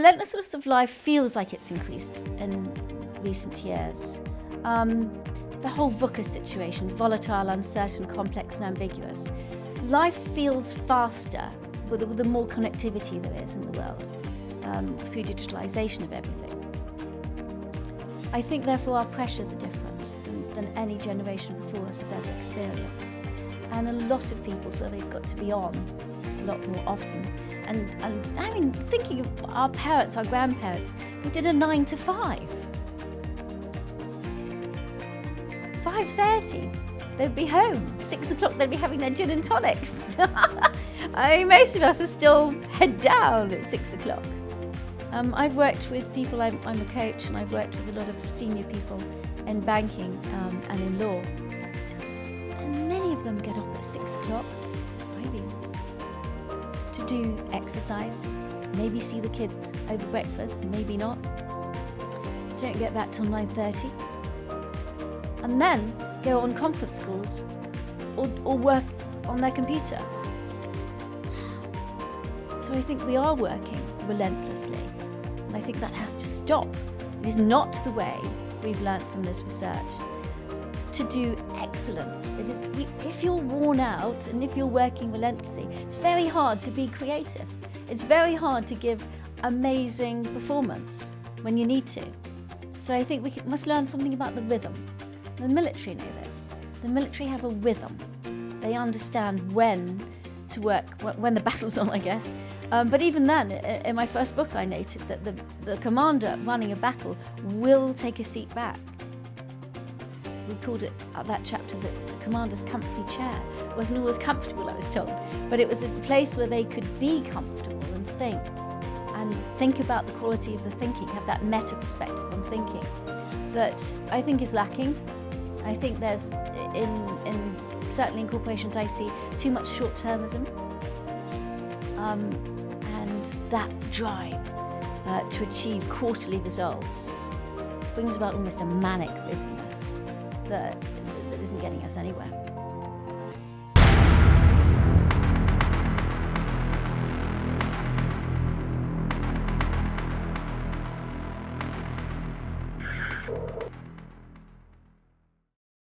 relentlessness of life feels like it's increased in recent years. The whole VUCA situation, volatile, uncertain, complex and ambiguous. Life feels faster with the more connectivity there is in the world, through digitalization of everything. I think therefore our pressures are different than any generation before us has ever experienced. And a lot of people feel they've got to be on a lot more often. And I mean, thinking of our parents, our grandparents, they did a 9 to 5. 5:30, they'd be home. 6 o'clock, they'd be having their gin and tonics. I mean, most of us are still head down at 6 o'clock. I've worked with people, I'm a coach, and I've worked with a lot of senior people in banking and in law. And many of them get up at 6 o'clock, maybe, to do exercise, maybe see the kids over breakfast, maybe not. Don't get back till 9:30. And then go on conference calls or work on their computer. So I think we are working relentlessly, and I think that has to stop. It is not the way we've learnt from this research to do excellence. If you're worn out and if you're working relentlessly, it's very hard to be creative. It's very hard to give amazing performance when you need to. So I think we must learn something about the rhythm. The military know this. The military have a rhythm. They understand when to work, when the battle's on, I guess. But even then, in my first book, I noted that the commander running a battle will take a seat back. We called it, that chapter, the commander's comfy chair. It wasn't always comfortable, I was told, but it was a place where they could be comfortable and think about the quality of the thinking, have that meta perspective on thinking that I think is lacking. I think there's, certainly in corporations, I see too much short-termism, and that drive to achieve quarterly results brings about almost a manic busyness that isn't getting us anywhere.